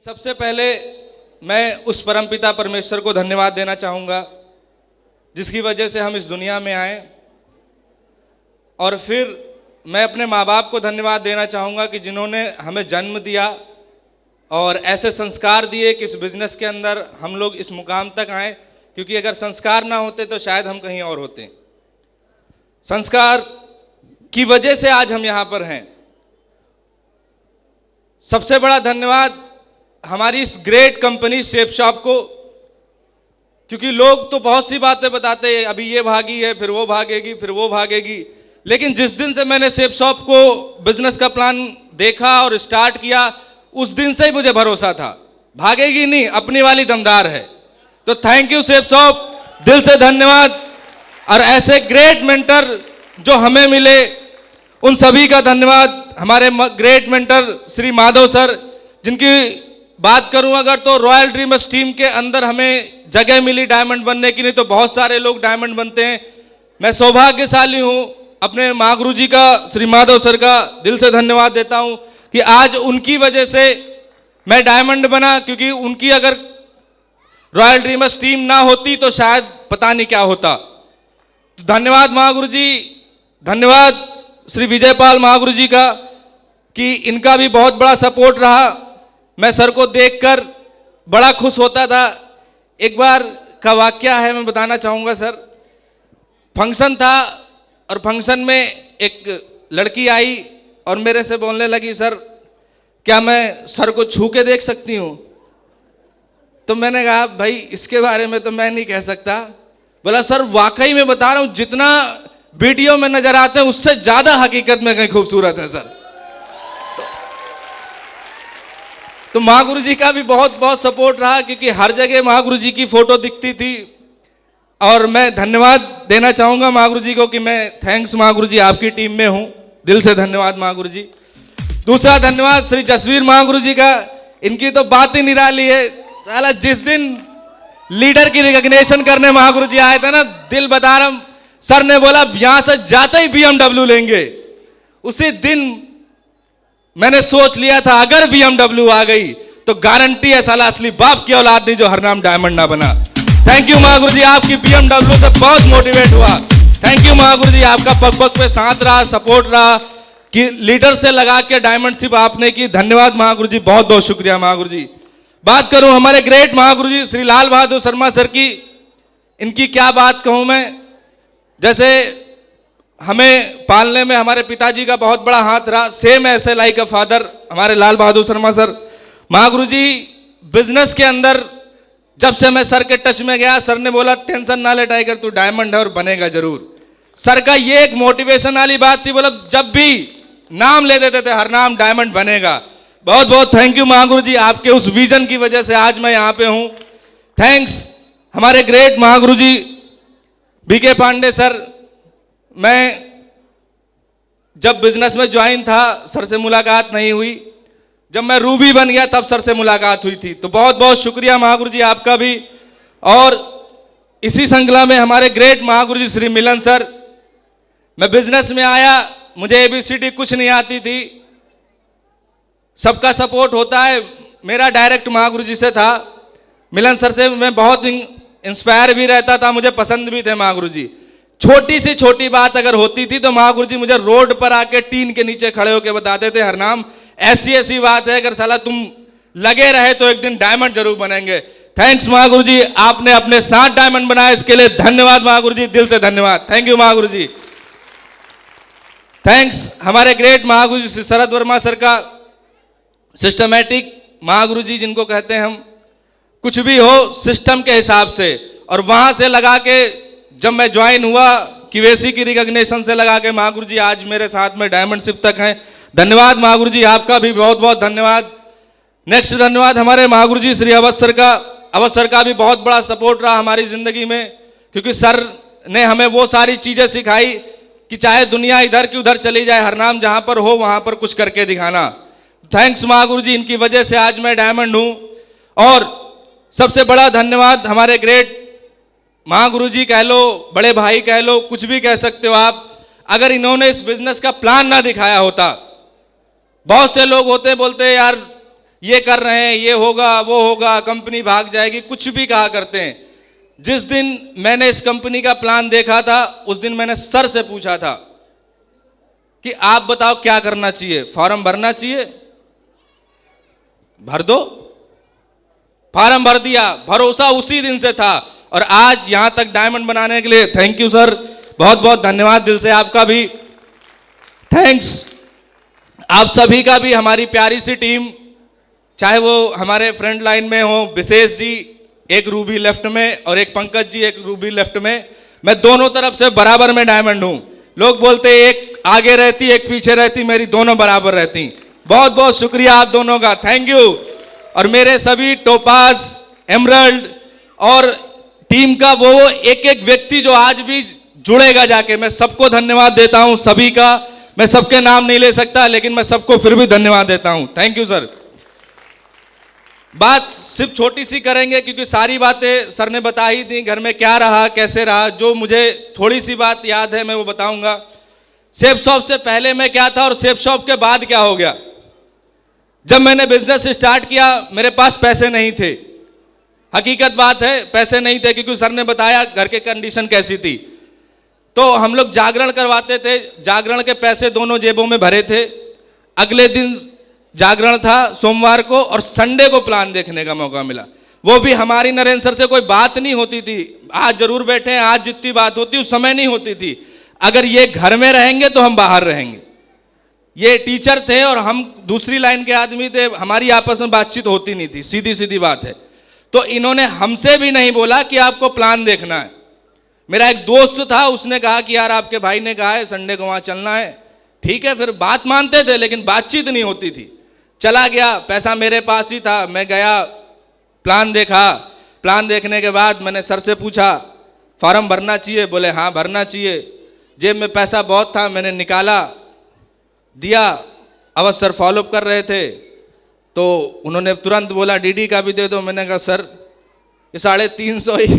सबसे पहले मैं उस परमपिता परमेश्वर को धन्यवाद देना चाहूँगा जिसकी वजह से हम इस दुनिया में आए, और फिर मैं अपने माँ बाप को धन्यवाद देना चाहूँगा कि जिन्होंने हमें जन्म दिया और ऐसे संस्कार दिए कि इस बिज़नेस के अंदर हम लोग इस मुकाम तक आए, क्योंकि अगर संस्कार ना होते तो शायद हम कहीं और होते। संस्कार की वजह से आज हम यहाँ पर हैं। सबसे बड़ा धन्यवाद हमारी इस ग्रेट कंपनी शेफ शॉप को, क्योंकि लोग तो बहुत सी बातें बताते हैं, अभी ये भागी है, फिर वो भागेगी, फिर वो भागेगी, लेकिन जिस दिन से मैंने शेफ शॉप को बिजनेस का प्लान देखा और स्टार्ट किया, उस दिन से ही मुझे भरोसा था भागेगी नहीं, अपनी वाली दमदार है। तो थैंक यू शेफ शॉप, दिल से धन्यवाद। और ऐसे ग्रेट मेंटर जो हमें मिले उन सभी का धन्यवाद। हमारे great mentor Shri Madhav sir, जिनकी बात करूं अगर तो रॉयल ड्रीमर्स टीम के अंदर हमें जगह मिली डायमंड बनने की, नहीं तो बहुत सारे लोग डायमंड बनते हैं। मैं सौभाग्यशाली हूं, अपने माँ गुरु जी का, श्री माधव सर का दिल से धन्यवाद देता हूं कि आज उनकी वजह से मैं डायमंड बना, क्योंकि उनकी अगर रॉयल ड्रीमर्स टीम ना होती तो शायद पता नहीं क्या होता। तो धन्यवाद माँ गुरु जी, धन्यवाद श्री विजयपाल माँ गुरु जी का कि इनका भी बहुत बड़ा सपोर्ट रहा। मैं सर को देखकर बड़ा खुश होता था। एक बार का वाकया है, मैं बताना चाहूँगा सर। फंक्शन था और फंक्शन में एक लड़की आई और मेरे से बोलने लगी, सर क्या मैं सर को छू के देख सकती हूँ? तो मैंने कहा भाई इसके बारे में तो मैं नहीं कह सकता। बोला सर वाकई में बता रहा हूँ, जितना वीडियो में नजर आते हैं उससे ज़्यादा हकीकत में कहीं खूबसूरत है सर। तो माँ गुरु जी का भी बहुत बहुत सपोर्ट रहा, क्योंकि हर जगह माँ गुरु जी की फोटो दिखती थी। और मैं धन्यवाद देना चाहूँगा माँ गुरु जी को कि मैं थैंक्स माँ गुरु जी, आपकी टीम में हूँ, दिल से धन्यवाद माँ गुरु जी। दूसरा धन्यवाद श्री जसवीर माँ गुरु जी का, इनकी तो बात ही निराली है। साला जिस दिन लीडर की रिकॉग्निशन करने माँ गुरु जी आए थे ना, दिल बता रहा हूं, सर ने बोला यहाँ से जाते ही BMW लेंगे। उसी दिन मैंने सोच लिया था अगर BMW आ गई तो गारंटी है साला असली बाप की औलाद नहीं जो हरनाम डायमंड ना बना। थैंक यू माँ गुरु जी, आपकी BMW से बहुत मोटिवेट हुआ। थैंक यू माँ गुरु जी, आपका पग पग पे साथ रहा, सपोर्ट रहा कि लीडर से लगा के डायमंडशिप आपने की। धन्यवाद माँ गुरु जी, बहुत बहुत शुक्रिया माँ गुरु जी। बात करूं हमारे ग्रेट माँ गुरु जी श्री लाल बहादुर शर्मा सर की, इनकी क्या बात कहूं मैं। जैसे हमें पालने में हमारे पिताजी का बहुत बड़ा हाथ रहा, सेम ऐसे लाइक अ फादर हमारे लाल बहादुर शर्मा सर। माँ गुरु जी बिजनेस के अंदर जब से मैं सर के टच में गया, सर ने बोला टेंशन ना ले टाइगर, तू डायमंड है और बनेगा जरूर। सर का ये एक मोटिवेशन वाली बात थी, बोला जब भी नाम ले देते थे हर नाम डायमंड बनेगा। बहुत बहुत थैंक यू माँ गुरु जी, आपके उस विजन की वजह से आज मैं यहाँ पे हूँ। थैंक्स हमारे ग्रेट माँ गुरु जी बीके पांडे सर। मैं जब बिजनेस में ज्वाइन था सर से मुलाकात नहीं हुई, जब मैं रूबी बन गया तब सर से मुलाकात हुई थी। तो बहुत बहुत शुक्रिया माँ गुरु जी आपका भी। और इसी श्रृंखला में हमारे ग्रेट माँ गुरु जी श्री मिलन सर। मैं बिजनेस में आया, मुझे ABCD कुछ नहीं आती थी, सबका सपोर्ट होता है, मेरा डायरेक्ट माँ गुरु जी से था। मिलन सर से मैं बहुत इंस्पायर भी रहता था, मुझे पसंद भी थे माँ गुरु जी। छोटी सी छोटी बात अगर होती थी तो माँ गुरु जी मुझे रोड पर आके टीन के नीचे खड़े होकर बताते थे, हरनाम ऐसी ऐसी बात है, अगर साला तुम लगे रहे तो एक दिन डायमंड जरूर बनेंगे। थैंक्स माँ गुरु जी, आपने अपने साथ डायमंड बनाया, इसके लिए धन्यवाद माँ गुरु जी, दिल से धन्यवाद। थैंक यू माँ गुरु जी। थैंक्स हमारे ग्रेट माँ गुरु जी शरद वर्मा सर का। सिस्टमैटिक माँ गुरु जी जिनको कहते हैं हम, कुछ भी हो सिस्टम के हिसाब से। और वहाँ से लगा के जब मैं ज्वाइन हुआ QAC की रिकॉग्निशन से लगा के माँ गुरु जी आज मेरे साथ में डायमंडशिप तक हैं। धन्यवाद माँ गुरु जी, आपका भी बहुत बहुत धन्यवाद। नेक्स्ट धन्यवाद हमारे माँ गुरु जी श्री अवध सर का। अवध सर का भी बहुत बड़ा सपोर्ट रहा हमारी ज़िंदगी में, क्योंकि सर ने हमें वो सारी चीज़ें सिखाई कि चाहे दुनिया इधर की उधर चली जाए, हरनाम जहाँ पर हो वहाँ पर कुछ करके दिखाना। थैंक्स माँ गुरु जी, इनकी वजह से आज मैं डायमंड हूँ। और सबसे बड़ा धन्यवाद हमारे ग्रेट माँ गुरु जी कह लो, बड़े भाई कह लो, कुछ भी कह सकते हो आप, अगर इन्होंने इस बिजनेस का प्लान ना दिखाया होता। बहुत से लोग होते बोलते यार ये कर रहे हैं, ये होगा वो होगा, कंपनी भाग जाएगी, कुछ भी कहा करते हैं। जिस दिन मैंने इस कंपनी का प्लान देखा था उस दिन मैंने सर से पूछा था कि आप बताओ क्या करना चाहिए, फॉर्म भरना चाहिए, भर दो। फॉर्म भर दिया, भरोसा उसी दिन से था और आज यहां तक डायमंड बनाने के लिए थैंक यू सर, बहुत बहुत धन्यवाद दिल से आपका भी थैंक्स। आप सभी का भी, हमारी प्यारी सी टीम, चाहे वो हमारे फ्रंट लाइन में हो, विशेष जी एक रूबी लेफ्ट में और एक पंकज जी एक रूबी लेफ्ट में, मैं दोनों तरफ से बराबर में डायमंड हूं। लोग बोलते एक आगे रहती एक पीछे रहती, मेरी दोनों बराबर रहती। बहुत बहुत शुक्रिया आप दोनों का, थैंक यू। और मेरे सभी टोपाज, एमरल्ड और टीम का वो एक एक व्यक्ति जो आज भी जुड़ेगा जाके, मैं सबको धन्यवाद देता हूं, सभी का। मैं सबके नाम नहीं ले सकता लेकिन मैं सबको फिर भी धन्यवाद देता हूं, थैंक यू सर। बात सिर्फ छोटी सी करेंगे क्योंकि सारी बातें सर ने बता ही दी, घर में क्या रहा कैसे रहा। जो मुझे थोड़ी सी बात याद है मैं वो बताऊंगा। सेफ शॉप से पहले मैं क्या था और सेफ शॉप के बाद क्या हो गया। जब मैंने बिजनेस स्टार्ट किया मेरे पास पैसे नहीं थे, हकीकत बात है, पैसे नहीं थे क्योंकि सर ने बताया घर के कंडीशन कैसी थी। तो हम लोग जागरण करवाते थे, जागरण के पैसे दोनों जेबों में भरे थे। अगले दिन जागरण था सोमवार को और संडे को प्लान देखने का मौका मिला। वो भी हमारी नरेंद्र सर से कोई बात नहीं होती थी, आज जरूर बैठे हैं, आज जितनी बात होती उस समय नहीं होती थी। अगर ये घर में रहेंगे तो हम बाहर रहेंगे। ये टीचर थे और हम दूसरी लाइन के आदमी थे, हमारी आपस में बातचीत होती नहीं थी, सीधी सीधी बात है। तो इन्होंने हमसे भी नहीं बोला कि आपको प्लान देखना है। मेरा एक दोस्त था, उसने कहा कि यार आपके भाई ने कहा है संडे को वहाँ चलना है, ठीक है। फिर बात मानते थे लेकिन बातचीत नहीं होती थी। चला गया, पैसा मेरे पास ही था, मैं गया, प्लान देखा। प्लान देखने के बाद मैंने सर से पूछा फॉर्म भरना चाहिए, बोले हाँ भरना चाहिए। जेब में पैसा बहुत था, मैंने निकाला, दिया। अवश्य सर फॉलोअप कर रहे थे तो उन्होंने तुरंत बोला डीडी का भी दे दो। मैंने कहा सर ये 350 ही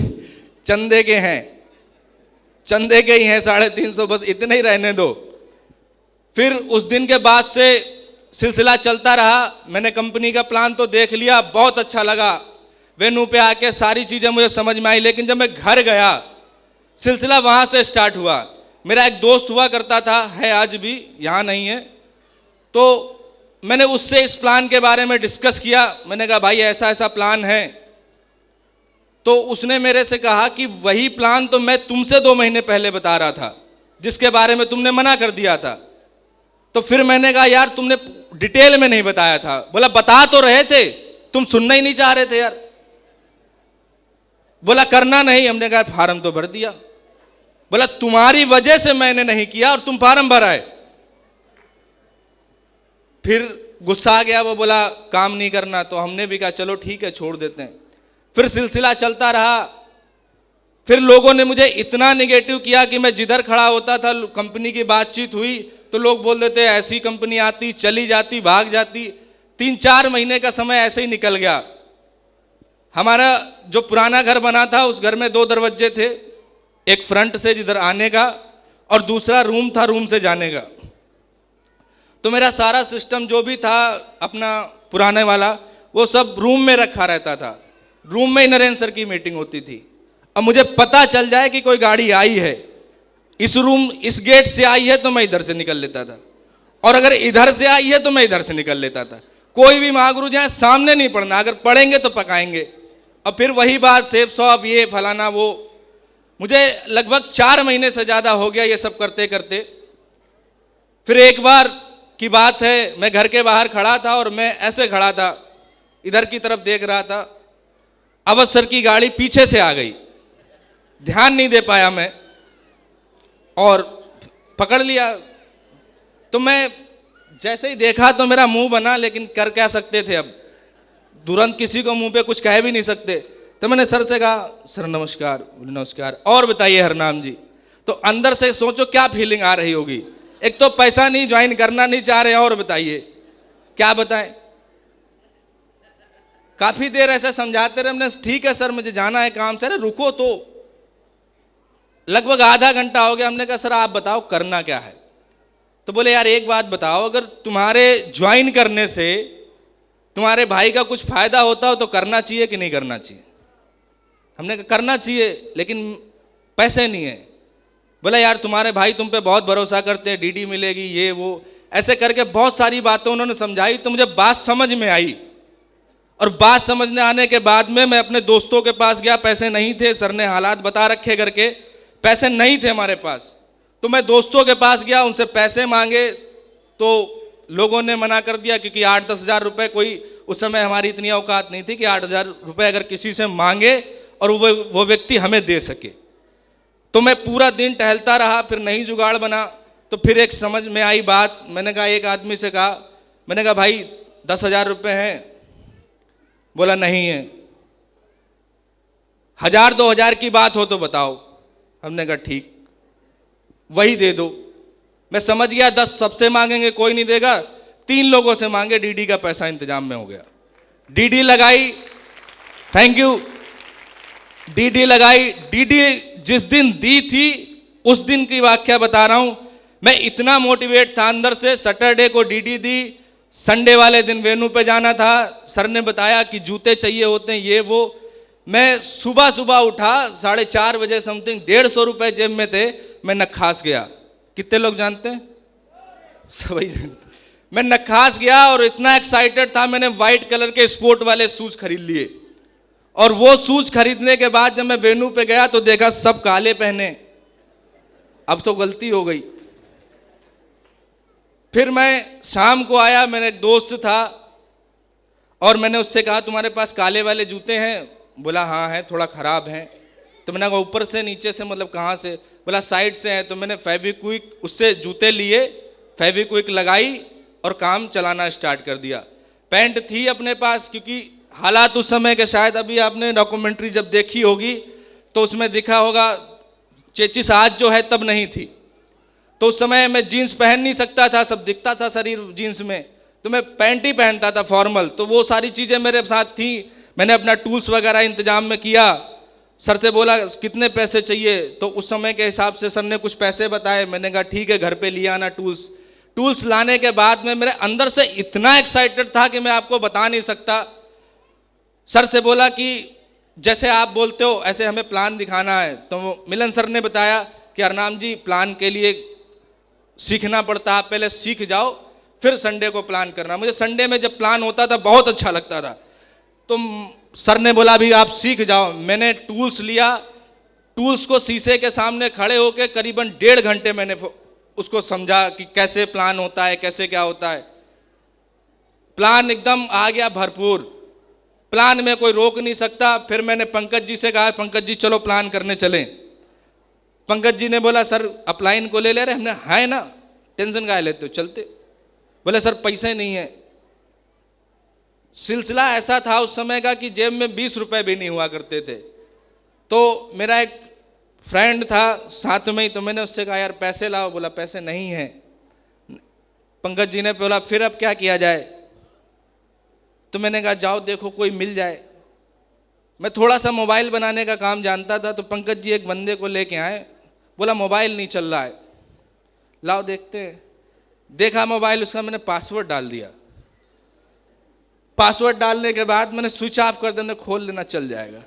चंदे के हैं, चंदे के ही हैं 350, बस इतने ही रहने दो। फिर उस दिन के बाद से सिलसिला चलता रहा। मैंने कंपनी का प्लान तो देख लिया, बहुत अच्छा लगा, वेन्यू पे आके सारी चीज़ें मुझे समझ में आई। लेकिन जब मैं घर गया सिलसिला वहाँ से स्टार्ट हुआ। मेरा एक दोस्त हुआ करता था, है आज भी, यहाँ नहीं है, तो मैंने उससे इस प्लान के बारे में डिस्कस किया। मैंने कहा भाई ऐसा ऐसा प्लान है। तो उसने मेरे से कहा कि वही प्लान तो मैं तुमसे 2 महीने पहले बता रहा था जिसके बारे में तुमने मना कर दिया था। तो फिर मैंने कहा यार तुमने डिटेल में नहीं बताया था। बोला बता तो रहे थे, तुम सुनना ही नहीं चाह रहे थे यार। बोला करना नहीं। हमने कहा फार्म तो भर दिया। बोला तुम्हारी वजह से मैंने नहीं किया और तुम फार्म भराए। फिर गुस्सा आ गया, वो बोला काम नहीं करना। तो हमने भी कहा चलो ठीक है छोड़ देते हैं। फिर सिलसिला चलता रहा। फिर लोगों ने मुझे इतना निगेटिव किया कि मैं जिधर खड़ा होता था, कंपनी की बातचीत हुई तो लोग बोल देते ऐसी कंपनी आती चली जाती भाग जाती। 3-4 महीने का समय ऐसे ही निकल गया। हमारा जो पुराना घर बना था उस घर में 2 दरवाजे थे, एक फ्रंट से जिधर आने का और दूसरा रूम था रूम से जाने का। तो मेरा सारा सिस्टम जो भी था अपना पुराने वाला वो सब रूम में रखा रहता था। रूम में ही नरेंद्र सर की मीटिंग होती थी। अब मुझे पता चल जाए कि कोई गाड़ी आई है, इस रूम इस गेट से आई है तो मैं इधर से निकल लेता था, और अगर इधर से आई है तो मैं इधर से निकल लेता था। कोई भी महागुरु जाए सामने नहीं पड़ना, अगर पढ़ेंगे तो पकाएंगे। और फिर वही बात सेफ शॉप ये फलाना वो। मुझे लगभग 4 महीने से ज़्यादा हो गया ये सब करते करते। फिर एक बार की बात है, मैं घर के बाहर खड़ा था और मैं ऐसे खड़ा था, इधर की तरफ देख रहा था। अवश्य सर की गाड़ी पीछे से आ गई, ध्यान नहीं दे पाया मैं और पकड़ लिया। तो मैं जैसे ही देखा तो मेरा मुंह बना, लेकिन कर क्या सकते थे, अब तुरंत किसी को मुंह पे कुछ कह भी नहीं सकते। तो मैंने सर से कहा सर नमस्कार। नमस्कार, और बताइए हरनाम जी। तो अंदर से सोचो क्या फीलिंग आ रही होगी। एक तो पैसा नहीं, ज्वाइन करना नहीं चाह रहे, और बताइए क्या बताएं। काफी देर ऐसे समझाते रहे। हमने ठीक है सर मुझे जाना है काम से। अरे रुको तो, लगभग आधा घंटा हो गया। हमने कहा सर आप बताओ करना क्या है। तो बोले यार एक बात बताओ, अगर तुम्हारे ज्वाइन करने से तुम्हारे भाई का कुछ फायदा होता हो तो करना चाहिए कि नहीं करना चाहिए? हमने कहा करना चाहिए, लेकिन पैसे नहीं है। बोला यार तुम्हारे भाई तुम पे बहुत भरोसा करते हैं, डीडी मिलेगी ये वो, ऐसे करके बहुत सारी बातें उन्होंने समझाई। तो मुझे बात समझ में आई, और बात समझने आने के बाद में मैं अपने दोस्तों के पास गया। पैसे नहीं थे, सर ने हालात बता रखे करके, पैसे नहीं थे हमारे पास। तो मैं दोस्तों के पास गया, उनसे पैसे मांगे तो लोगों ने मना कर दिया, क्योंकि 8-10 हज़ार रुपये, कोई उस समय हमारी इतनी औकात नहीं थी कि 8 हज़ार रुपये अगर किसी से मांगे और वो व्यक्ति हमें दे सके। तो मैं पूरा दिन टहलता रहा, फिर नहीं जुगाड़ बना। तो फिर एक समझ में आई बात, मैंने कहा एक आदमी से कहा, मैंने कहा भाई 10,000 रुपये हैं? बोला नहीं है। 1,000-2,000 की बात हो तो बताओ। हमने कहा ठीक, वही दे दो। मैं समझ गया 10 सबसे मांगेंगे कोई नहीं देगा, 3 लोगों से मांगे, डीडी का पैसा इंतजाम में हो गया। डीडी लगाई, थैंक यू, डीडी लगाई। डीडी जिस दिन दी थी उस दिन की वाकया बता रहा हूं। मैं इतना मोटिवेट था अंदर से। सैटरडे को डीडी दी, संडे वाले दिन वेन्यू पे जाना था। सर ने बताया कि जूते चाहिए होते हैं, ये वो। मैं सुबह सुबह उठा 4:30 बजे समथिंग, 150 रुपये जेब में थे। मैं नखास गया। कितने लोग जानते हैं? सभी जानते। मैं नखास गया और इतना एक्साइटेड था, मैंने व्हाइट कलर के स्पोर्ट वाले शूज खरीद लिए। और वो शूज खरीदने के बाद जब मैं वेन्यू पे गया तो देखा सब काले पहने। अब तो गलती हो गई। फिर मैं शाम को आया, मेरा एक दोस्त था, और मैंने उससे कहा तुम्हारे पास काले वाले जूते हैं? बोला हाँ है, थोड़ा ख़राब हैं। तो मैंने कहा ऊपर से नीचे से, मतलब कहाँ से? बोला साइड से है। तो मैंने फेविक्विक उससे जूते लिए, फेविक्विक लगाई और काम चलाना स्टार्ट कर दिया। पैंट थी अपने पास, क्योंकि हालात उस समय के, शायद अभी आपने डॉक्यूमेंट्री जब देखी होगी तो उसमें दिखा होगा, चेचिस आज जो है तब नहीं थी। तो उस समय मैं जीन्स पहन नहीं सकता था, सब दिखता था शरीर जीन्स में, तो मैं पैंट ही पहनता था फॉर्मल। तो वो सारी चीज़ें मेरे साथ थी। मैंने अपना टूल्स वगैरह इंतजाम में किया। सर से बोला कितने पैसे चाहिए, तो उस समय के हिसाब से सर ने कुछ पैसे बताए। मैंने कहा ठीक है, घर पे ले आना टूल्स लाने के बाद में मेरे अंदर से इतना एक्साइटेड था कि मैं आपको बता नहीं सकता। सर से बोला कि जैसे आप बोलते हो ऐसे हमें प्लान दिखाना है। तो मिलन सर ने बताया कि अरनाम जी, प्लान के लिए सीखना पड़ता है, आप पहले सीख जाओ फिर संडे को प्लान करना। मुझे संडे में जब प्लान होता था बहुत अच्छा लगता था। तो सर ने बोला अभी आप सीख जाओ। मैंने टूल्स लिया, टूल्स को शीशे के सामने खड़े होकर करीबन 1.5 घंटे मैंने उसको समझा कि कैसे प्लान होता है, कैसे क्या होता है। प्लान एकदम आ गया भरपूर, प्लान में कोई रोक नहीं सकता। फिर मैंने पंकज जी से कहा, पंकज जी चलो प्लान करने चलें। पंकज जी ने बोला सर अपलाइन को ले ले रहे? हमने है ना, टेंशन काहे लेते हो, चलते। बोले सर पैसे नहीं है। सिलसिला ऐसा था उस समय का कि जेब में 20 रुपए भी नहीं हुआ करते थे। तो मेरा एक फ्रेंड था साथ में ही, तो मैंने उससे कहा यार पैसे लाओ। बोला पैसे नहीं है। पंकज जी ने बोला फिर अब क्या किया जाए? तो मैंने कहा जाओ देखो कोई मिल जाए। मैं थोड़ा सा मोबाइल बनाने का काम जानता था, तो पंकज जी एक बंदे को लेके आए। बोला मोबाइल नहीं चल रहा है, लाओ देखते हैं। देखा मोबाइल, उसका मैंने पासवर्ड डाल दिया। पासवर्ड डालने के बाद मैंने स्विच ऑफ कर देना, खोल लेना चल जाएगा।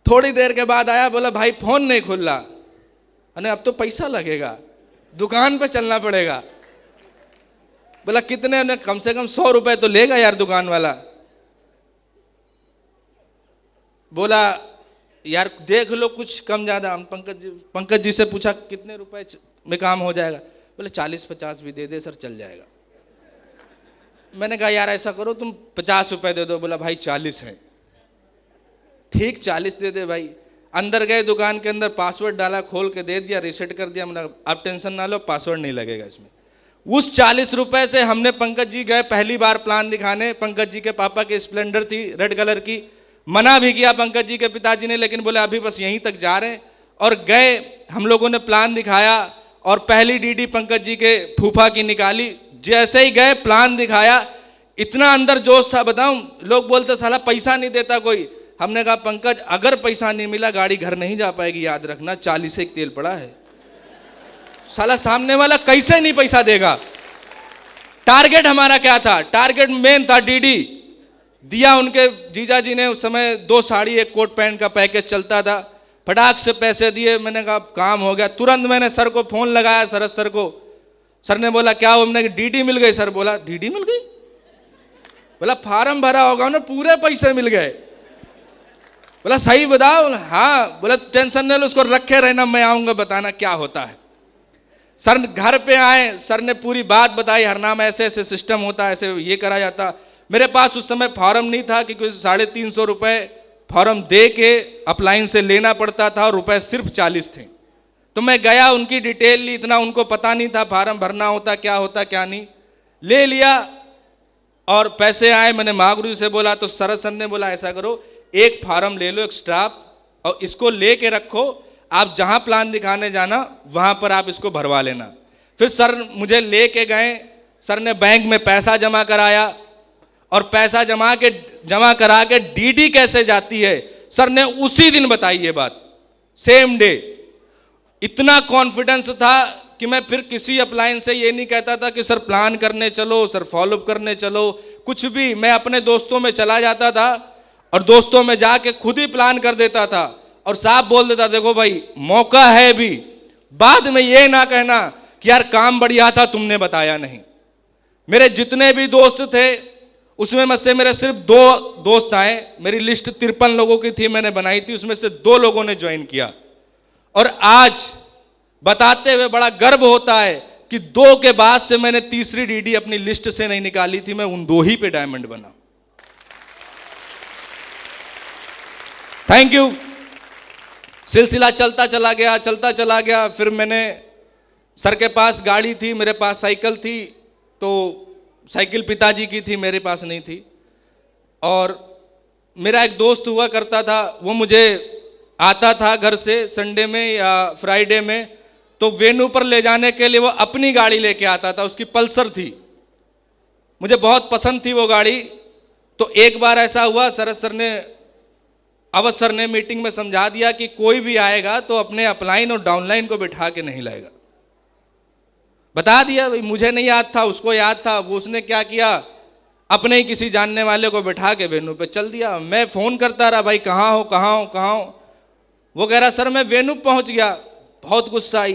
थोड़ी देर के बाद आया, बोला भाई फोन नहीं खुल रहा। अरे अब तो पैसा लगेगा, दुकान पे चलना पड़ेगा। बोला कितने? ने कम से कम 100 रुपए तो लेगा यार दुकान वाला। बोला यार देख लो कुछ कम ज़्यादा। हम पंकज जी से पूछा कितने रुपए में काम हो जाएगा? बोले 40-50 भी दे दे सर, चल जाएगा। मैंने कहा यार ऐसा करो तुम 50 रुपए दे दो। बोला भाई 40 है। ठीक 40 दे दे भाई। अंदर गए दुकान के अंदर, पासवर्ड डाला, खोल के दे दिया, रीसेट कर दिया। मैंने अब टेंशन ना लो, पासवर्ड नहीं लगेगा इसमें। उस 40 रुपए से हमने, पंकज जी गए पहली बार प्लान दिखाने। पंकज जी के पापा की स्प्लेंडर थी रेड कलर की। मना भी किया पंकज जी के पिताजी ने, लेकिन बोले अभी बस यहीं तक जा रहे हैं। और गए, हम लोगों ने प्लान दिखाया और पहली डीडी पंकज जी के फूफा की निकाली। जैसे ही गए प्लान दिखाया, इतना अंदर जोश था बताऊं। लोग बोलते साला पैसा नहीं देता कोई। हमने कहा पंकज अगर पैसा नहीं मिला गाड़ी घर नहीं जा पाएगी, याद रखना 40 एक तेल पड़ा है। साला सामने वाला कैसे नहीं पैसा देगा। टारगेट हमारा क्या था? टारगेट मेन था डीडी। दिया उनके जीजा जी ने। उस समय 2 साड़ी 1 कोट पैंट का पैकेज चलता था। फटाक से पैसे दिए, मैंने कहा काम हो गया। तुरंत मैंने सर को फोन लगाया, शरद सर को। सर ने बोला क्या हो? मैंने कहा डीडी मिल गई। सर बोला डीडी मिल गई? बोला फार्म भरा होगा ना, पूरे पैसे मिल गए। बोला सही बताओ? हाँ। बोला टेंशन नहीं लो, उसको रखे रहना, मैं आऊंगा बताना क्या होता है। सर घर पे आए, सर ने पूरी बात बताई, हरनाम ऐसे ऐसे सिस्टम होता है, ऐसे ये करा जाता। मेरे पास उस समय फॉर्म नहीं था, क्योंकि 350 रुपये फॉर्म दे के अपलाइन से लेना पड़ता था और रुपए सिर्फ 40 थे। तो मैं गया, उनकी डिटेल ली, इतना उनको पता नहीं था फॉर्म भरना होता क्या नहीं। ले लिया और पैसे आए। मैंने महागुरु से बोला तो शरद सर ने बोला ऐसा करो, एक फॉर्म ले लो, एक स्टाफ, और इसको ले के रखो, आप जहाँ प्लान दिखाने जाना वहाँ पर आप इसको भरवा लेना। फिर सर मुझे ले के गए। सर ने बैंक में पैसा जमा कराया, और पैसा जमा करा के डीडी कैसे जाती है सर ने उसी दिन बताई ये बात, सेम डे। इतना कॉन्फिडेंस था कि मैं फिर किसी अपलाइन से ये नहीं कहता था कि सर प्लान करने चलो, सर फॉलोअप करने चलो, कुछ भी। मैं अपने दोस्तों में चला जाता था और दोस्तों में जाके खुद ही प्लान कर देता था और साफ बोल देता, देखो भाई मौका है भी, बाद में ये ना कहना कि यार काम बढ़िया था तुमने बताया नहीं। मेरे जितने भी दोस्त थे उसमें मुझसे मेरे सिर्फ 2 दोस्त आए। मेरी लिस्ट 53 लोगों की थी, मैंने बनाई थी, उसमें से 2 लोगों ने ज्वाइन किया। और आज बताते हुए बड़ा गर्व होता है कि 2 के बाद से मैंने तीसरी डीडी अपनी लिस्ट से नहीं निकाली थी, मैं उन 2 ही पे डायमंड बना। Thank you. सिलसिला चलता चला गया। फिर मैंने सर के पास गाड़ी थी, मेरे पास साइकिल थी, तो साइकिल पिताजी की थी, मेरे पास नहीं थी। और मेरा एक दोस्त हुआ करता था, वो मुझे आता था घर से संडे में या फ्राइडे में, तो वेन्यू पर ले जाने के लिए वो अपनी गाड़ी लेके आता था, उसकी पल्सर थी, मुझे बहुत पसंद थी वो गाड़ी। तो एक बार ऐसा हुआ, अवध सर ने मीटिंग में समझा दिया कि कोई भी आएगा तो अपने अपलाइन और डाउनलाइन को बिठा के नहीं लाएगा। बता दिया भाई, मुझे नहीं याद था, उसको याद था। वो उसने क्या किया, अपने ही किसी जानने वाले को बिठा के वेन्यू पे चल दिया। मैं फ़ोन करता रहा, भाई कहाँ हो। वो कह रहा सर मैं वेन्यू पहुँच गया। बहुत गुस्सा आई,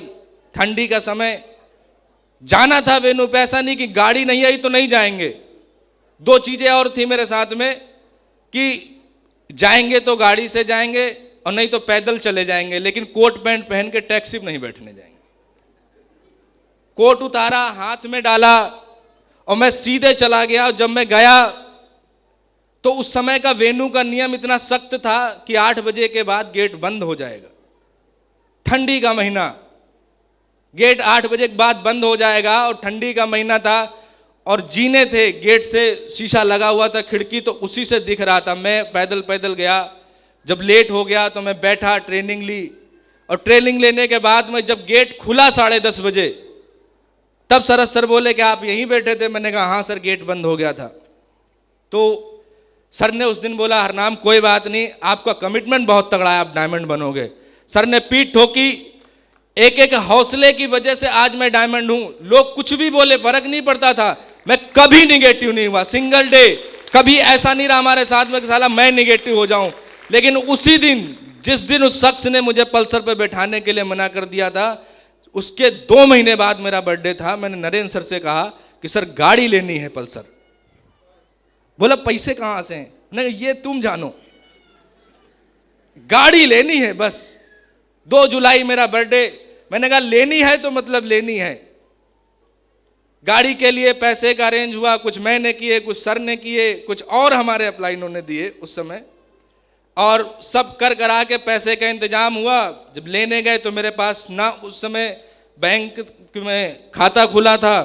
ठंडी का समय, जाना था वेन्यू पे, ऐसा नहीं कि गाड़ी नहीं आई तो नहीं जाएंगे। 2 चीज़ें और थी मेरे साथ में कि जाएंगे तो गाड़ी से जाएंगे और नहीं तो पैदल चले जाएंगे, लेकिन कोट पैंट पहन के टैक्सी में नहीं बैठने जाएंगे। कोट उतारा, हाथ में डाला और मैं सीधे चला गया। जब मैं गया तो उस समय का वेन्यू का नियम इतना सख्त था कि 8 बजे के बाद गेट बंद हो जाएगा। ठंडी का महीना, गेट 8 बजे के बाद बंद हो जाएगा और ठंडी का महीना था और जीने थे, गेट से शीशा लगा हुआ था खिड़की, तो उसी से दिख रहा था। मैं पैदल गया। जब लेट हो गया तो मैं बैठा, ट्रेनिंग ली, और ट्रेनिंग लेने के बाद में जब गेट खुला 10:30 बजे, तब शरद सर बोले कि आप यहीं बैठे थे? मैंने कहा हाँ सर, गेट बंद हो गया था। तो सर ने उस दिन बोला हरनाम कोई बात नहीं, आपका कमिटमेंट बहुत तगड़ा है, आप डायमंड बनोगे। सर ने पीठ ठोकी। एक हौसले की वजह से आज मैं डायमंड हूं। लोग कुछ भी बोले फर्क नहीं पड़ता था, मैं कभी निगेटिव नहीं हुआ। सिंगल डे कभी ऐसा नहीं रहा हमारे साथ में कि साला मैं निगेटिव हो जाऊं। लेकिन उसी दिन, जिस दिन उस शख्स ने मुझे पल्सर पे बैठाने के लिए मना कर दिया था, उसके 2 महीने बाद मेरा बर्थडे था। मैंने नरेंद्र सर से कहा कि सर गाड़ी लेनी है पल्सर। बोला पैसे कहाँ से हैं? नहीं ये तुम जानो, गाड़ी लेनी है बस। 2 जुलाई मेरा बर्थडे। मैंने कहा लेनी है तो मतलब लेनी है। गाड़ी के लिए पैसे का अरेंज हुआ, कुछ मैंने किए, कुछ सर ने किए, कुछ और हमारे अपलाइनों ने दिए उस समय, और सब कर करा के पैसे का इंतजाम हुआ। जब लेने गए तो मेरे पास ना उस समय बैंक में खाता खुला था,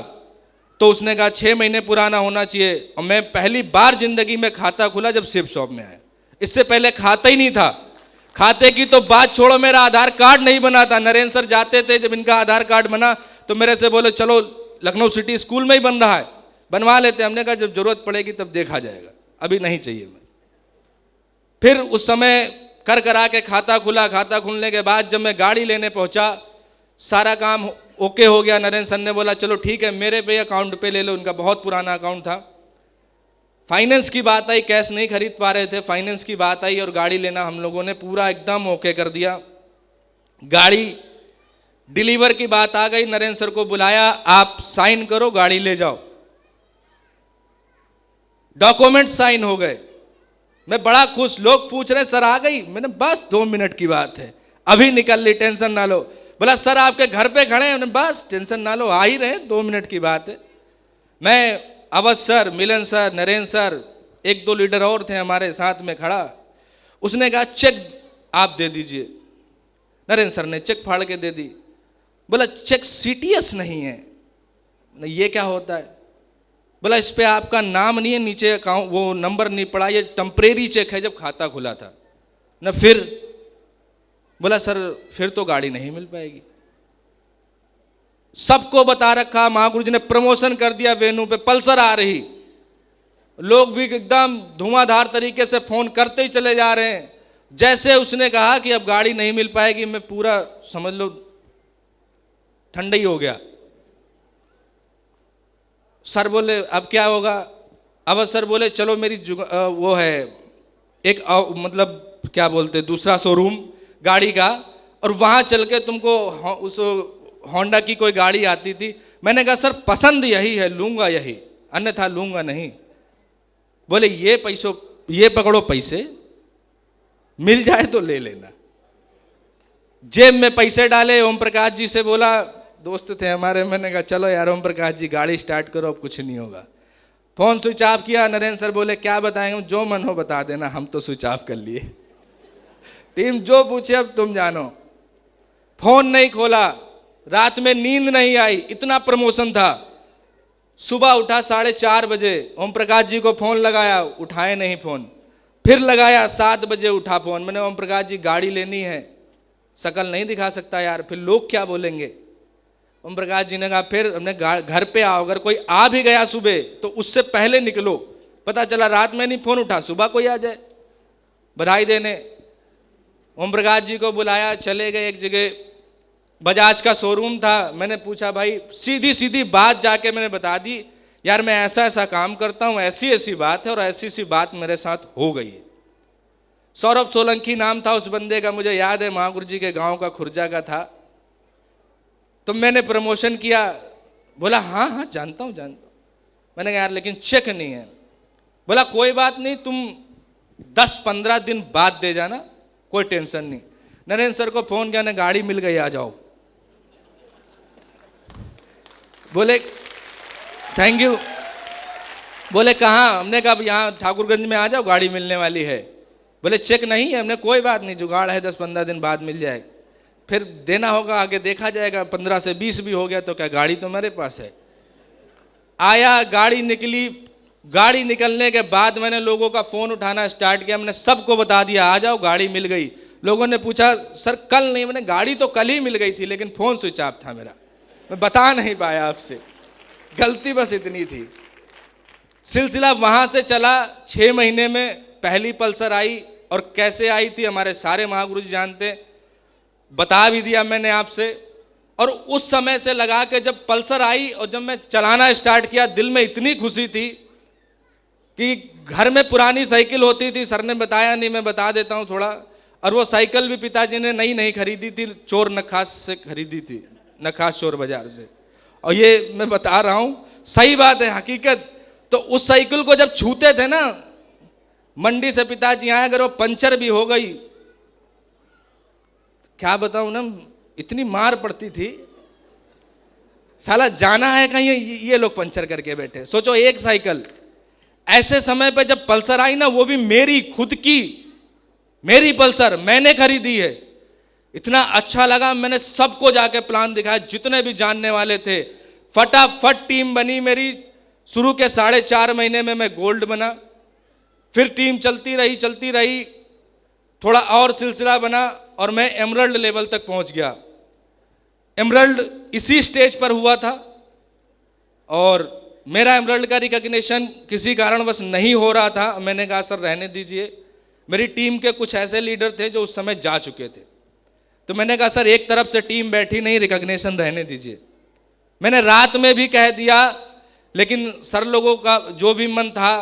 तो उसने कहा 6 महीने पुराना होना चाहिए। और मैं पहली बार जिंदगी में खाता खुला जब सेब शॉप में आया, इससे पहले खाता ही नहीं था। खाते की तो बात छोड़ो, मेरा आधार कार्ड नहीं बना था। नरेंद्र सर जाते थे, जब इनका आधार कार्ड बना तो मेरे से बोले चलो लखनऊ सिटी स्कूल में ही बन रहा है, बनवा लेते। हमने कहा जब जरूरत पड़ेगी तब देखा जाएगा, अभी नहीं चाहिए मैं। फिर उस समय कर करा के खाता खुला। खाता खुलने के बाद जब मैं गाड़ी लेने पहुंचा, सारा काम ओके हो गया। नरेंद्र सर ने बोला चलो ठीक है, मेरे पे अकाउंट पे ले लो। उनका बहुत पुराना अकाउंट था। फाइनेंस की बात आई, कैश नहीं खरीद पा रहे थे, फाइनेंस की बात आई और गाड़ी लेना हम लोगों ने पूरा एकदम ओके कर दिया। गाड़ी डिलीवर की बात आ गई, नरेंद्र सर को बुलाया, आप साइन करो गाड़ी ले जाओ। डॉक्यूमेंट साइन हो गए, मैं बड़ा खुश। लोग पूछ रहे सर आ गई, मैंने बस 2 मिनट की बात है, अभी निकल ली, टेंशन ना लो। बोला सर आपके घर पे खड़े हैं, मैंने बस टेंशन ना लो, आ ही रहे, 2 मिनट की बात है। मैं, अवध सर, मिलन सर, नरेंद्र सर, 1-2 लीडर और थे हमारे साथ में खड़ा, उसने कहा चेक आप दे दीजिए। नरेंद्र सर ने चेक फाड़ के दे दी। बोला चेक सीटीएस नहीं है। ये क्या होता है? बोला इस पे आपका नाम नहीं है, नीचे अकाउंट वो नंबर नहीं पड़ा, ये टेम्परेरी चेक है जब खाता खुला था ना। फिर बोला सर फिर तो गाड़ी नहीं मिल पाएगी। सबको बता रखा, महागुरु जी ने प्रमोशन कर दिया, वेन्यू पे पल्सर आ रही, लोग भी एकदम धुआंधार तरीके से फोन करते ही चले जा रहे हैं। जैसे उसने कहा कि अब गाड़ी नहीं मिल पाएगी, मैं पूरा समझ लो ठंडा ही हो गया। सर बोले अब क्या होगा? अब सर बोले चलो मेरी वो है एक मतलब क्या बोलते दूसरा शोरूम गाड़ी का, और वहां चल के तुमको उस होंडा की कोई गाड़ी आती थी। मैंने कहा सर पसंद यही है, लूंगा यही, अन्यथा लूंगा नहीं। बोले ये पकड़ो पैसे, मिल जाए तो ले लेना। जेब में पैसे डाले, ओम प्रकाश जी से बोला, दोस्त थे हमारे, मैंने कहा चलो यार ओम प्रकाश जी गाड़ी स्टार्ट करो, अब कुछ नहीं होगा। फोन स्विच ऑफ किया। नरेंद्र सर बोले क्या बताएंगे, जो मन हो बता देना, हम तो स्विच ऑफ कर लिए। टीम जो पूछे अब तुम जानो। फोन नहीं खोला, रात में नींद नहीं आई, इतना प्रमोशन था। सुबह उठा 4:30 बजे, ओम प्रकाश जी को फोन लगाया, उठाए नहीं फोन। फिर लगाया, 7 बजे उठा फोन। मैंने ओम प्रकाश जी गाड़ी लेनी है, शकल नहीं दिखा सकता यार, फिर लोग क्या बोलेंगे। ओम प्रकाश जी ने कहा फिर हमने घर पे आओ, अगर कोई आ भी गया सुबह तो उससे पहले निकलो, पता चला रात में नहीं फोन उठा, सुबह कोई आ जाए बधाई देने। ओम प्रकाश जी को बुलाया, चले गए एक जगह, बजाज का शोरूम था। मैंने पूछा भाई, सीधी सीधी बात जाके मैंने बता दी, यार मैं ऐसा ऐसा काम करता हूँ, ऐसी ऐसी बात है और ऐसी ऐसी बात मेरे साथ हो गई है। सौरभ सोलंकी नाम था उस बंदे का, मुझे याद है, महागुरु जी के गांव का, खुर्जा का था। तो मैंने प्रमोशन किया। बोला हाँ हाँ जानता हूँ जानता हूँ। मैंने कहा यार लेकिन चेक नहीं है। बोला कोई बात नहीं, तुम 10-15 दिन बाद दे जाना, कोई टेंशन नहीं। नरेंद्र सर को फोन किया, गाड़ी मिल गई, आ जाओ। बोले थैंक यू। बोले कहाँ? हमने कहा यहाँ ठाकुरगंज में आ जाओ, गाड़ी मिलने वाली है। बोले चेक नहीं है। हमने कोई बात नहीं, जुगाड़ है, 10-15 दिन बाद मिल जाए, फिर देना होगा, आगे देखा जाएगा। 15 से 20 भी हो गया तो क्या, गाड़ी तो मेरे पास है। आया, गाड़ी निकली। गाड़ी निकलने के बाद मैंने लोगों का फोन उठाना स्टार्ट किया, मैंने सबको बता दिया आ जाओ, गाड़ी मिल गई। लोगों ने पूछा सर कल नहीं, मैंने गाड़ी तो कल ही मिल गई थी, लेकिन फोन स्विच ऑफ था मेरा, मैं बता नहीं पाया आपसे, गलती बस इतनी थी। सिलसिला वहां से चला। 6 महीने में पहली पल्सर आई, और कैसे आई थी हमारे सारे महागुरु जी जानते, बता भी दिया मैंने आपसे। और उस समय से लगा के जब पल्सर आई और जब मैं चलाना स्टार्ट किया, दिल में इतनी खुशी थी कि घर में पुरानी साइकिल होती थी, सर ने बताया नहीं, मैं बता देता हूँ थोड़ा। और वो साइकिल भी पिताजी ने नई नहीं खरीदी थी, चोर नखास से खरीदी थी, नखास चोर बाजार से। और ये मैं बता रहा हूँ, सही बात है, हकीकत। तो उस साइकिल को जब छूते थे ना, मंडी से पिताजी आए, अगर वो पंचर भी हो गई, क्या बताऊं ना, इतनी मार पड़ती थी, साला जाना है कहीं, ये लोग पंचर करके बैठे। सोचो एक साइकिल। ऐसे समय पे जब पल्सर आई ना, वो भी मेरी खुद की, मेरी पल्सर मैंने खरीदी है, इतना अच्छा लगा। मैंने सबको जाके प्लान दिखाया, जितने भी जानने वाले थे, फटाफट टीम बनी मेरी। शुरू के 4.5 महीने में मैं गोल्ड बना, फिर टीम चलती रही, थोड़ा और सिलसिला बना, और मैं एमरल्ड लेवल तक पहुंच गया। एमरल्ड इसी स्टेज पर हुआ था, और मेरा एमरल्ड का रिकॉग्निशन किसी कारणवश नहीं हो रहा था। मैंने कहा सर रहने दीजिए। मेरी टीम के कुछ ऐसे लीडर थे जो उस समय जा चुके थे, तो मैंने कहा सर एक तरफ से टीम बैठी नहीं, रिकॉग्निशन रहने दीजिए। मैंने रात में भी कह दिया, लेकिन सर लोगों का जो भी मन था,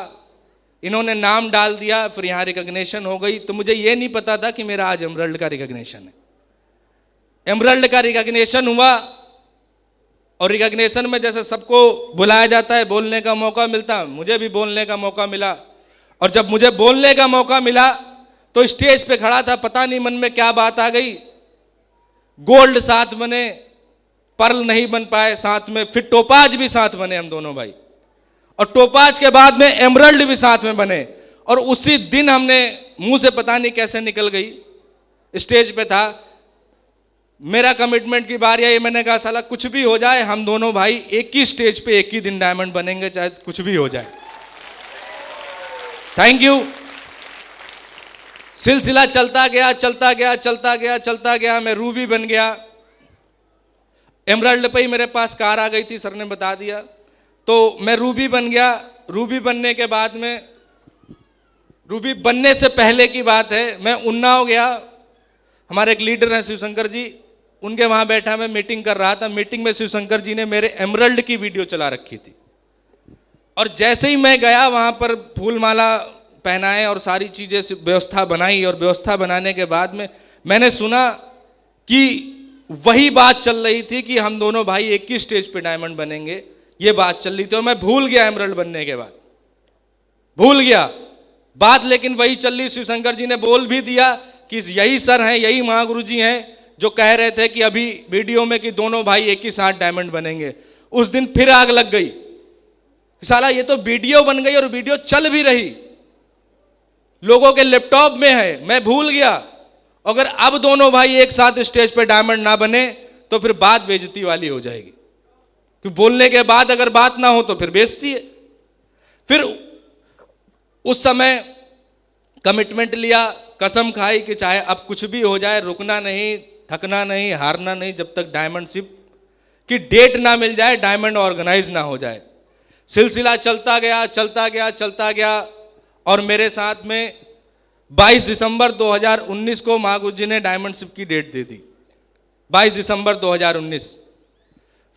इन्होंने नाम डाल दिया, फिर यहाँ रिकॉग्निशन हो गई। तो मुझे ये नहीं पता था कि मेरा आज एमरल्ड का रिकॉग्निशन है। एमरल्ड का रिकॉग्निशन हुआ और रिकॉग्निशन में जैसे सबको बुलाया जाता है, बोलने का मौका मिलता, मुझे भी बोलने का मौका मिला। और जब मुझे बोलने का मौका मिला तो स्टेज पे खड़ा था, पता नहीं मन में क्या बात आ गई, गोल्ड साथ बने, पर्ल नहीं बन पाए साथ में, फिर टोपाज भी साथ बने हम दोनों भाई, और टोपाज के बाद में एमरल्ड भी साथ में बने। और उसी दिन हमने, मुंह से पता नहीं कैसे निकल गई, स्टेज पे था, मेरा कमिटमेंट की बारी आई, मैंने कहा साला कुछ भी हो जाए हम दोनों भाई एक ही स्टेज पे एक ही दिन डायमंड बनेंगे, चाहे कुछ भी हो जाए। Thank you. सिलसिला चलता गया चलता गया चलता गया चलता गया, मैं रूबी बन गया। एमरल्ड पे ही मेरे पास कार आ गई थी, सर ने बता दिया, तो मैं रूबी बन गया। रूबी बनने के बाद में, रूबी बनने से पहले की बात है, मैं उन्नाव गया, हमारे एक लीडर हैं शिवशंकर जी, उनके वहाँ बैठा मैं मीटिंग कर रहा था। मीटिंग में शिवशंकर जी ने मेरे एमरल्ड की वीडियो चला रखी थी, और जैसे ही मैं गया वहाँ पर फूल माला पहनाए और सारी चीज़ें व्यवस्था बनाई, और व्यवस्था बनाने के बाद में मैंने सुना कि वही बात चल रही थी कि हम दोनों भाई एक ही स्टेज पे डायमंड बनेंगे, ये बात चल रही थी। और मैं भूल गया एमरल्ड बनने के बाद, भूल गया बात, लेकिन वही चल रही। शिवशंकर जी ने बोल भी दिया कि यही सर हैं, यही महागुरु जी हैं जो कह रहे थे कि अभी वीडियो में कि दोनों भाई एक ही साथ डायमंड बनेंगे। उस दिन फिर आग लग गई, साला ये तो वीडियो बन गई और वीडियो चल भी रही, लोगों के लैपटॉप में है, मैं भूल गया। अगर अब दोनों भाई एक साथ स्टेज पे डायमंड ना बने तो फिर बात बेइज्जती वाली हो जाएगी, क्योंकि बोलने के बाद अगर बात ना हो तो फिर बेइज्जती है। फिर उस समय कमिटमेंट लिया, कसम खाई कि चाहे अब कुछ भी हो जाए, रुकना नहीं, थकना नहीं, हारना नहीं, जब तक डायमंडशिप की डेट ना मिल जाए, डायमंड ऑर्गेनाइज ना हो जाए। सिलसिला चलता गया चलता गया चलता गया, और मेरे साथ में 22 दिसंबर 2019 को महागुरु जी ने डायमंडशिप की डेट दे दी, 22 दिसंबर 2019।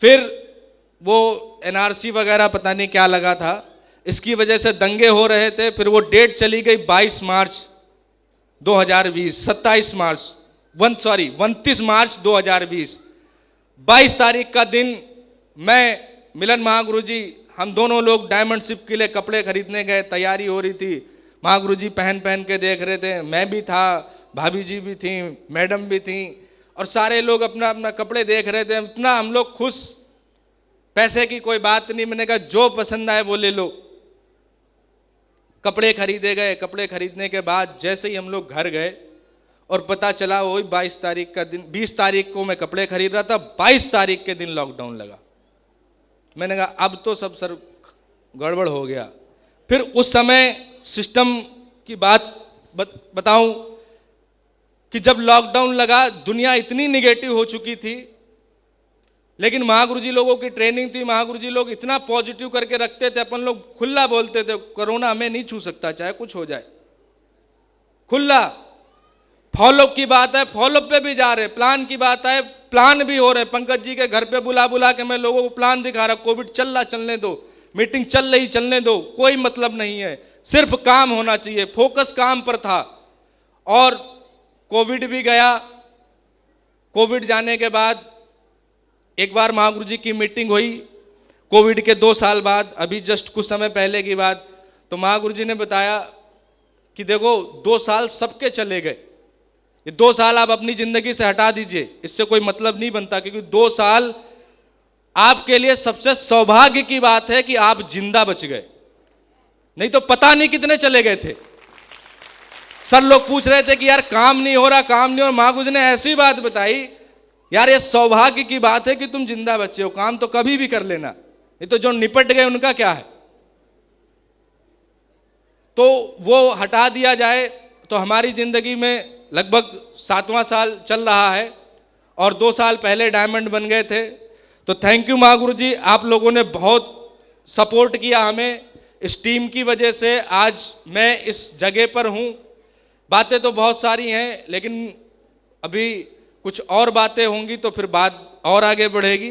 फिर वो एनआरसी वगैरह पता नहीं क्या लगा था, इसकी वजह से दंगे हो रहे थे। फिर वो डेट चली गई 22 मार्च 2020, 29 मार्च 2020। 22 तारीख का दिन मैं, मिलन महागुरु जी, हम दोनों लोग डायमंडशिप के लिए कपड़े खरीदने गए, तैयारी हो रही थी, महागुरु जी पहन पहन के देख रहे थे, मैं भी था, भाभी जी भी थी, मैडम भी थी, और सारे लोग अपना अपना कपड़े देख रहे थे। इतना हम लोग खुश, पैसे की कोई बात नहीं, मैंने कहा जो पसंद आए वो ले लो। कपड़े खरीदे गए, कपड़े खरीदने के बाद जैसे ही हम लोग घर गए और पता चला वही 22 तारीख का दिन, 20 तारीख को मैं कपड़े खरीद रहा था, 22 तारीख के दिन लॉकडाउन लगा। मैंने कहा अब तो सब सर गड़बड़ हो गया। फिर उस समय सिस्टम की बात बताऊं कि जब लॉकडाउन लगा, दुनिया इतनी निगेटिव हो चुकी थी, लेकिन महागुरुजी लोगों की ट्रेनिंग थी, महागुरुजी लोग इतना पॉजिटिव करके रखते थे, अपन लोग खुला बोलते थे, कोरोना हमें नहीं छू सकता चाहे कुछ हो जाए, खुला। फॉलोअप की बात है, फॉलोअप पे भी जा रहे, प्लान की बात है, प्लान भी हो रहे। पंकज जी के घर पे बुला बुला के मैं लोगों को प्लान दिखा रहा, कोविड चल रहा चलने दो, मीटिंग चल रही चलने दो, कोई मतलब नहीं है, सिर्फ काम होना चाहिए, फोकस काम पर था। और कोविड भी गया। कोविड जाने के बाद एक बार महागुरु जी की मीटिंग हुई, कोविड के 2 साल बाद, अभी जस्ट कुछ समय पहले की बात। तो महागुरु जी ने बताया कि देखो 2 साल सबके चले गए, ये 2 साल आप अपनी जिंदगी से हटा दीजिए, इससे कोई मतलब नहीं बनता, क्योंकि 2 साल आपके लिए सबसे सौभाग्य की बात है कि आप जिंदा बच गए, नहीं तो पता नहीं कितने चले गए थे। सर लोग पूछ रहे थे कि यार काम नहीं हो रहा, काम नहीं हो रहा। महागुरु जी ने ऐसी बात बताई, यार ये सौभाग्य की बात है कि तुम जिंदा बचे हो, काम तो कभी भी कर लेना, नहीं तो जो निपट गए उनका क्या है। तो वो हटा दिया जाए। तो हमारी जिंदगी में लगभग 7वां साल चल रहा है, और 2 साल पहले डायमंड बन गए थे। तो थैंक यू महागुरु जी, आप लोगों ने बहुत सपोर्ट किया हमें, इस टीम की वजह से आज मैं इस जगह पर हूँ। बातें तो बहुत सारी हैं, लेकिन अभी कुछ और बातें होंगी तो फिर बात और आगे बढ़ेगी।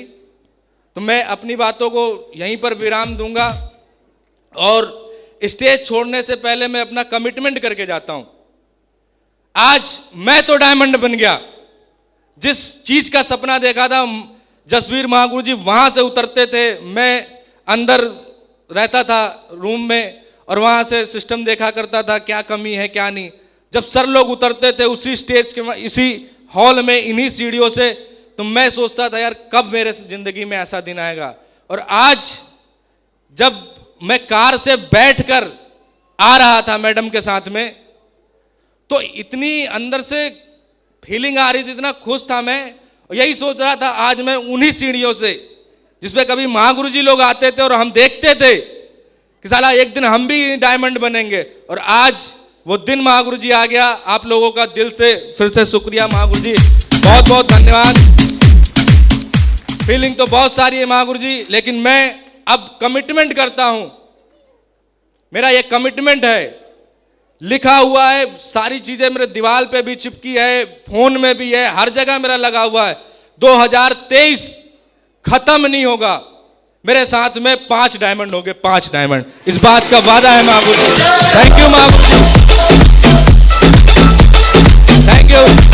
तो मैं अपनी बातों को यहीं पर विराम दूंगा, और स्टेज छोड़ने से पहले मैं अपना कमिटमेंट करके जाता हूं। आज मैं तो डायमंड बन गया। जिस चीज का सपना देखा था, जसबीर महागुरु जी वहां से उतरते थे, मैं अंदर रहता था रूम में और वहां से सिस्टम देखा करता था क्या कमी है क्या नहीं। जब सर लोग उतरते थे उसी स्टेज के, इसी हॉल में, इन्हीं सीढ़ियों से, तो मैं सोचता था यार कब मेरे जिंदगी में ऐसा दिन आएगा। और आज जब मैं कार से बैठकर आ रहा था मैडम के साथ में, तो इतनी अंदर से फीलिंग आ रही थी, इतना खुश था मैं, और यही सोच रहा था आज मैं उन्हीं सीढ़ियों से जिसपे कभी महागुरु जी लोग आते थे और हम देखते थे कि साला एक दिन हम भी डायमंड बनेंगे, और आज वो दिन महागुरु जी आ गया। आप लोगों का दिल से फिर से शुक्रिया महागुरु जी, बहुत बहुत धन्यवाद। फीलिंग तो बहुत सारी है महागुरु जी, लेकिन मैं अब कमिटमेंट करता हूं। मेरा ये कमिटमेंट है, लिखा हुआ है, सारी चीजें मेरे दीवार पे भी चिपकी है, फोन में भी है, हर जगह मेरा लगा हुआ है। 2023 खत्म नहीं होगा, मेरे साथ में 5 डायमंड होंगे, 5 डायमंड, इस बात का वादा है Mahaguru ji. Thank you Mahaguru ji, thank you.